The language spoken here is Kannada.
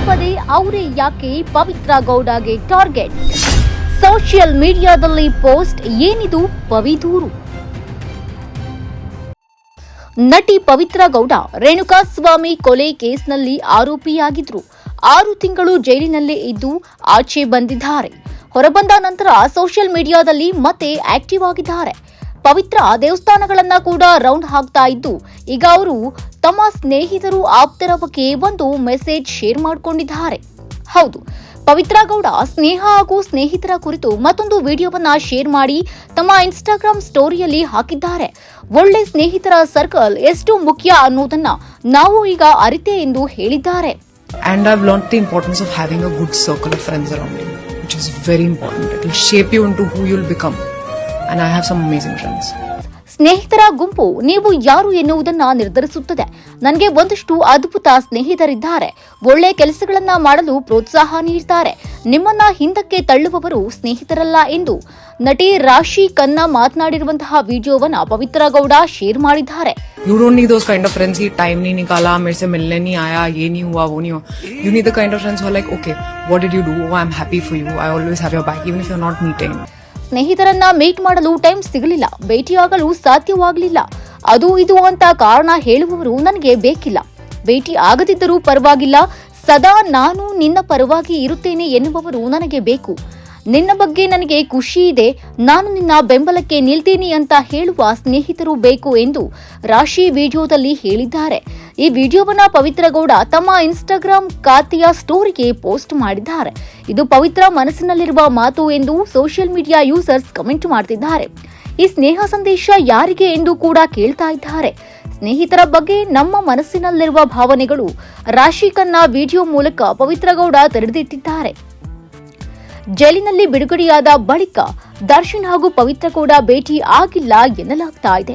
ಪದೇ ಅವರೇ ಯಾಕೆ ಪವಿತ್ರ ಗೌಡಗೆ ಟಾರ್ಗೆಟ್? ಸೋಷಿಯಲ್ ಮೀಡಿಯಾದಲ್ಲಿ ಪೋಸ್ಟ್ ಏನಿದು ಪವಿದೂರು? ನಟಿ ಪವಿತ್ರ ಗೌಡ ರೇಣುಕಾಸ್ವಾಮಿ ಕೊಲೆ ಕೇಸ್ನಲ್ಲಿ ಆರೋಪಿಯಾಗಿದ್ರು. 6 ತಿಂಗಳು ಜೈಲಿನಲ್ಲೇ ಇದ್ದು ಆಚೆ ಬಂದಿದ್ದಾರೆ. ಹೊರಬಂದ ನಂತರ ಸೋಷಿಯಲ್ ಮೀಡಿಯಾದಲ್ಲಿ ಮತ್ತೆ ಆಕ್ಟಿವ್ ಆಗಿದ್ದಾರೆ. ಪವಿತ್ರ ದೇವಸ್ಥಾನಗಳನ್ನ ಕೂಡ ರೌಂಡ್ ಹಾಕ್ತಾ ಇದ್ದು, ಈಗ ಅವರು ತಮ್ಮ ಸ್ನೇಹಿತರು ಆಪ್ತರ ಬಗ್ಗೆ ಒಂದು ಮೆಸೇಜ್ ಶೇರ್ ಮಾಡಿಕೊಂಡಿದ್ದಾರೆ. ಹೌದು, ಪವಿತ್ರ ಗೌಡ ಸ್ನೇಹ ಹಾಗೂ ಸ್ನೇಹಿತರ ಕುರಿತು ಮತ್ತೊಂದು ವಿಡಿಯೋವನ್ನ ಶೇರ್ ಮಾಡಿ ತಮ್ಮ ಇನ್ಸ್ಟಾಗ್ರಾಮ್ ಸ್ಟೋರಿಯಲ್ಲಿ ಹಾಕಿದ್ದಾರೆ. ಒಳ್ಳೆ ಸ್ನೇಹಿತರ ಸರ್ಕಲ್ ಎಷ್ಟು ಮುಖ್ಯ ಅನ್ನೋದನ್ನ ನಾವು ಈಗ ಅರಿತೆ ಎಂದು ಹೇಳಿದ್ದಾರೆ. And I've learnt the importance of having a good circle of friends around you, which is very important. It will shape you into who you'll become. And I have some amazing friends. ಸ್ನೇಹಿತರ ಗುಂಪು ನೀವು ಯಾರು ಎನ್ನುವುದನ್ನ ನಿರ್ಧರಿಸುತ್ತದೆ. ನನಗೆ ಒಂದಷ್ಟು ಅದ್ಭುತ ಸ್ನೇಹಿತರಿದ್ದಾರೆ. ಒಳ್ಳೆ ಕೆಲಸಗಳನ್ನ ಮಾಡಲು ಪ್ರೋತ್ಸಾಹ ನೀಡುತ್ತಾರೆ. ನಿಮ್ಮನ್ನ ಹಿಂದಕ್ಕೆ ತಳ್ಳುವವರು ಸ್ನೇಹಿತರಲ್ಲ ಎಂದು ನಟಿ ರಾಶಿ ಖನ್ನಾ ಮಾತನಾಡಿರುವಂತಹ ವಿಡಿಯೋವನ್ನ ಪವಿತ್ರ ಗೌಡ ಶೇರ್ ಮಾಡಿದ್ದಾರೆ. You don't need those kind of friends की टाइम नहीं निकाला, मेरे से मिलने नहीं आया, ये नहीं हुआ, वो नहीं हुआ. You need the kind of friends who are like, okay, what did you do? Oh, I'm happy for you. I always have your back, even if you're not meeting. ಸ್ನೇಹಿತರನ್ನ ಮೀಟ್ ಮಾಡಲು ಟೈಮ್ ಸಿಗಲಿಲ್ಲ, ಭೇಟಿಯಾಗಲು ಸಾಧ್ಯವಾಗಲಿಲ್ಲ, ಅದು ಇದು ಅಂತ ಕಾರಣ ಹೇಳುವವರು ನನಗೆ ಬೇಕಿಲ್ಲ. ಭೇಟಿ ಆಗದಿದ್ದರೂ ಪರವಾಗಿಲ್ಲ, ಸದಾ ನಾನು ನಿನ್ನ ಪರವಾಗಿ ಇರುತ್ತೇನೆ ಎನ್ನುವವರು ನನಗೆ ಬೇಕು. ನಿನ್ನ ಬಗ್ಗೆ ನನಗೆ ಖುಷಿ ಇದೆ, ನಾನು ನಿನ್ನ ಬೆಂಬಲಕ್ಕೆ ನಿಲ್ತೀನಿ ಅಂತ ಹೇಳುವ ಸ್ನೇಹಿತರು ಬೇಕು ಎಂದು ರಾಶಿ ವಿಡಿಯೋದಲ್ಲಿ ಹೇಳಿದ್ದಾರೆ. ಈ ವಿಡಿಯೋವನ್ನ ಪವಿತ್ರ ಗೌಡ ತಮ್ಮ ಇನ್ಸ್ಟಾಗ್ರಾಮ್ ಖಾತೆಯ ಸ್ಟೋರಿಗೆ ಪೋಸ್ಟ್ ಮಾಡಿದ್ದಾರೆ. ಇದು ಪವಿತ್ರ ಮನಸ್ಸಿನಲ್ಲಿರುವ ಮಾತು ಎಂದು ಸೋಷಿಯಲ್ ಮೀಡಿಯಾ ಯೂಸರ್ಸ್ ಕಮೆಂಟ್ ಮಾಡ್ತಿದ್ದಾರೆ. ಈ ಸ್ನೇಹ ಸಂದೇಶ ಯಾರಿಗೆ ಎಂದು ಕೂಡ ಕೇಳ್ತಾ ಇದ್ದಾರೆ. ಸ್ನೇಹಿತರ ಬಗ್ಗೆ ನಮ್ಮ ಮನಸ್ಸಿನಲ್ಲಿರುವ ಭಾವನೆಗಳು ರಾಶಿ ಖನ್ನಾ ವಿಡಿಯೋ ಮೂಲಕ ಪವಿತ್ರ ಗೌಡ ತೆರೆದಿಟ್ಟಿದ್ದಾರೆ. ಜೈಲಿನಲ್ಲಿ ಬಿಡುಗಡೆಯಾದ ಬಳಿಕ ದರ್ಶನ್ ಹಾಗೂ ಪವಿತ್ರ ಗೌಡ ಭೇಟಿ ಆಗಿಲ್ಲ ಎನ್ನಲಾಗ್ತಾ ಇದೆ.